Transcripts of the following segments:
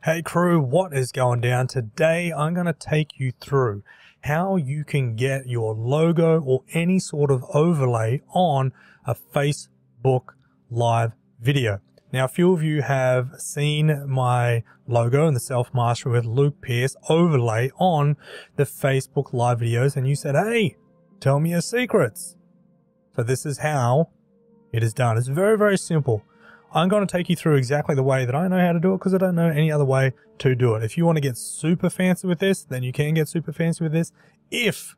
Hey crew, what is going down? Today I'm going to take you through how you can get your logo or any sort of overlay on a Facebook Live video. Now, a few of you have seen my logo and the Self-Mastery with Luke Pierce overlay on the Facebook Live videos, and you said, hey, tell me your secrets. So this is how it is done. It's very, very simple. I'm going to take you through exactly the way that I know how to do it because I don't know any other way to do it. If you want to get super fancy with this, then you can get super fancy with this. If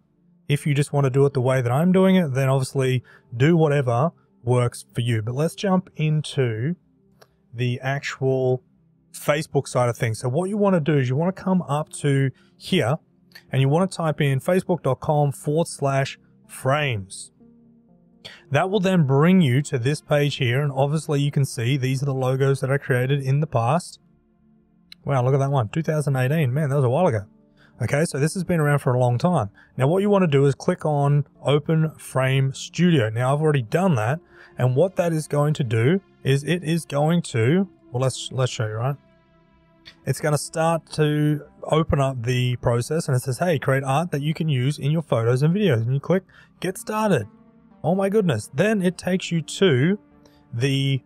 you just want to do it the way that I'm doing it, then obviously do whatever works for you. But let's jump into the actual Facebook side of things. So what you want to do is you want to come up to here and you want to type in facebook.com/frames. That will then bring you to this page here, and obviously you can see these are the logos that I created in the past. Wow, look at that one, 2018. Man, that was a while ago. Okay, so this has been around for a long time. Now what you want to do is click on Open Frame Studio. Now I've already done that, and what that is going to do is it is going to, well, let's show you, right? It's going to start to open up the process, and it says, hey, create art that you can use in your photos and videos, and you click Get Started. Oh my goodness. Then it takes you to the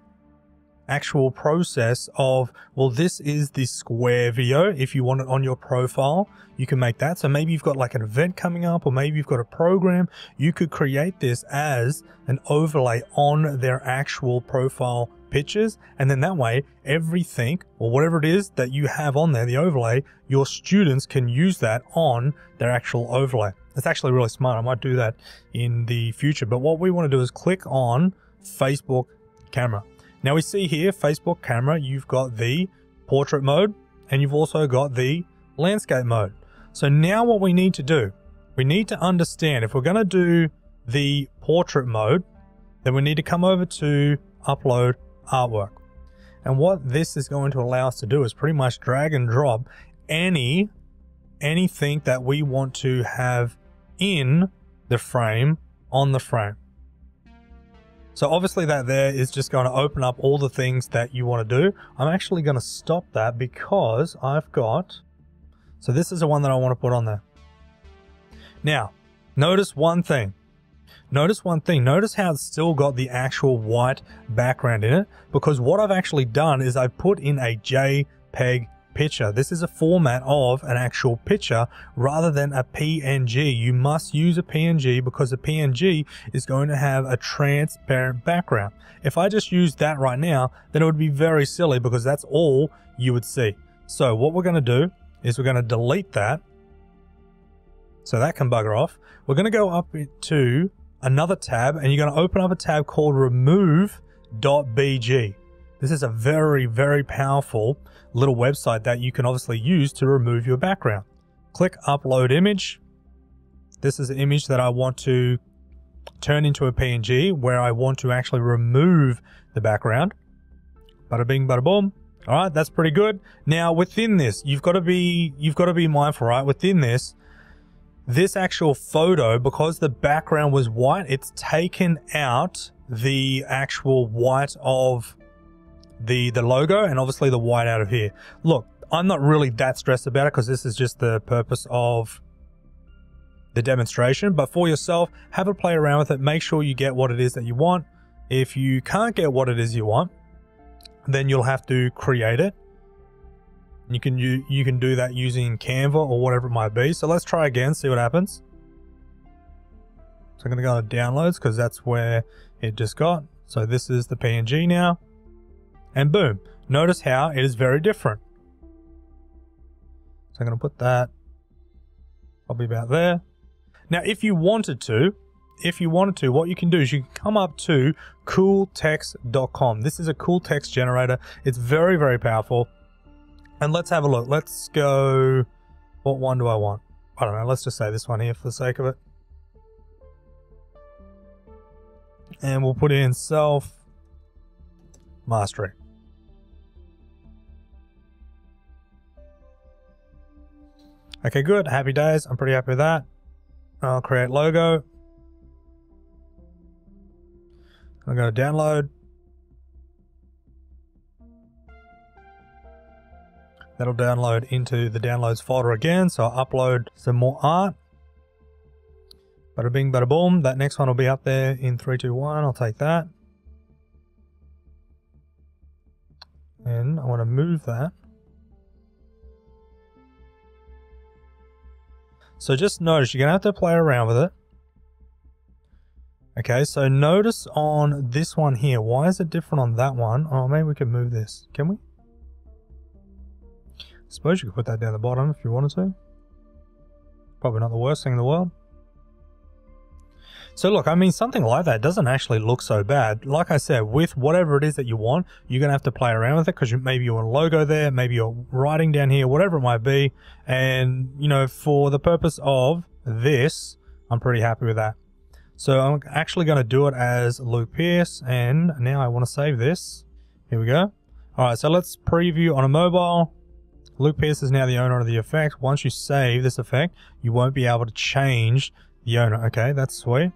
actual process of, well, this is the square video. If you want it on your profile, you can make that. So maybe you've got like an event coming up, or maybe you've got a program. You could create this as an overlay on their actual profile pictures. And then that way, everything or whatever it is that you have on there, the overlay, your students can use that on their actual overlay. It's actually really smart. I might do that in the future. But what we want to do is click on Facebook Camera. Now we see here, Facebook Camera, you've got the portrait mode and you've also got the landscape mode. So now what we need to do, we need to understand if we're going to do the portrait mode, then we need to come over to upload artwork. And what this is going to allow us to do is pretty much drag and drop anything that we want to have in the frame on the frame. So obviously that there is just going to open up all the things that you want to do. I'm actually going to stop that because I've got, so this is the one that I want to put on there. Now, notice one thing. Notice how it's still got the actual white background in it, because what I've actually done is I've put in a JPEG picture. This is a format of an actual picture rather than a PNG. You must use a PNG because a PNG is going to have a transparent background. If I just use that right now, then it would be very silly because that's all you would see. So what we're going to do is we're going to delete that. So that can bugger off. We're going to go up to another tab and you're going to open up a tab called remove.bg. This is a very, very powerful little website that you can obviously use to remove your background. Click upload image. This is an image that I want to turn into a PNG where I want to actually remove the background. Bada bing, bada boom. All right, that's pretty good. Now within this, you've got to be mindful, right? Within this actual photo, because the background was white, it's taken out the actual white of the logo and obviously the white out of here. Look, I'm not really that stressed about it because this is just the purpose of the demonstration, but for yourself, have a play around with it. Make sure you get what it is that you want. If you can't get what it is you want, then you'll have to create it. You can do that using Canva or whatever it might be. So let's try again, see what happens. So I'm going to go to downloads because that's where it just got. So this is the PNG now. And boom, notice how it is very different. So I'm going to put that probably about there. Now, if you wanted to, what you can do is you can come up to cooltext.com. This is a cool text generator. It's very, very powerful. And let's have a look. Let's go, what one do I want? I don't know, let's just say this one here for the sake of it. And we'll put in Self-Mastery. Okay, good. Happy days. I'm pretty happy with that. I'll create logo. I'm going to download. That'll download into the downloads folder again. So I'll upload some more art. Bada bing, bada boom. That next one will be up there in 3, 2, 1. I'll take that. And I want to move that. So just notice, you're going to have to play around with it. Okay, so notice on this one here, why is it different on that one? Oh, maybe we can move this. Can we? I suppose you could put that down the bottom if you wanted to. Probably not the worst thing in the world. So look, I mean, something like that doesn't actually look so bad. Like I said, with whatever it is that you want, you're going to have to play around with it because maybe you want a logo there, maybe you're writing down here, whatever it might be. And, you know, for the purpose of this, I'm pretty happy with that. So I'm actually going to do it as Luke Pearce, and now I want to save this. Here we go. All right, so let's preview on a mobile. Luke Pearce is now the owner of the effect. Once you save this effect, you won't be able to change the owner. Okay, that's sweet.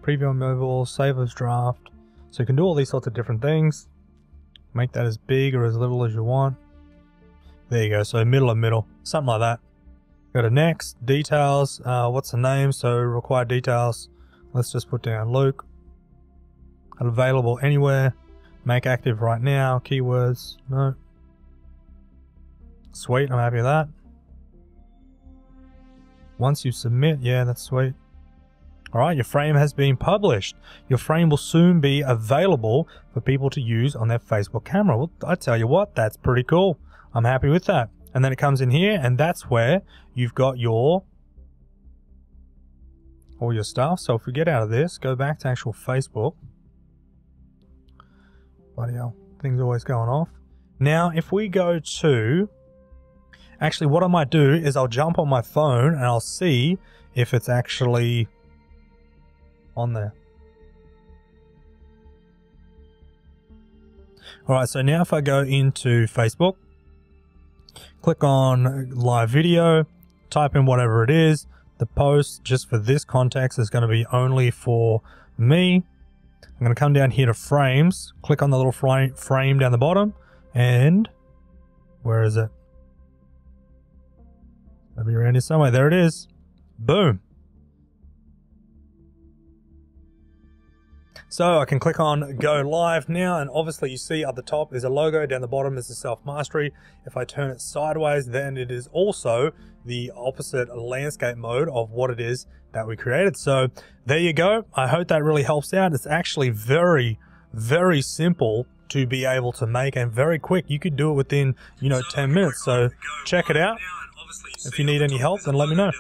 Preview on mobile, save as draft. So you can do all these sorts of different things. Make that as big or as little as you want. There you go, so middle of middle, something like that. Go to next, details, what's the name? So required details. Let's just put down Luke. Available anywhere. Make active right now. Keywords. No. Sweet, I'm happy with that. Once you submit, yeah, that's sweet. Alright, your frame has been published. Your frame will soon be available for people to use on their Facebook camera. Well, I tell you what, that's pretty cool. I'm happy with that. And then it comes in here, and that's where you've got all your stuff. So if we get out of this, go back to actual Facebook. Bloody hell, things always going off. Now, if we go to... Actually, what I might do is I'll jump on my phone and I'll see if it's actually on there. Alright, so now if I go into Facebook, click on live video, type in whatever it is. The post, just for this context, is going to be only for me. I'm going to come down here to frames, click on the little frame down the bottom, and where is it? It'll be around here somewhere. There it is. Boom. So I can click on go live now, and obviously you see at the top is a logo, down the bottom is the self-mastery. If I turn it sideways, then it is also the opposite landscape mode of what it is that we created. So there you go. I hope that really helps out. It's actually very, very simple to be able to make, and very quick. You could do it within, 10 minutes. So check it out. If you need any help, then let me know.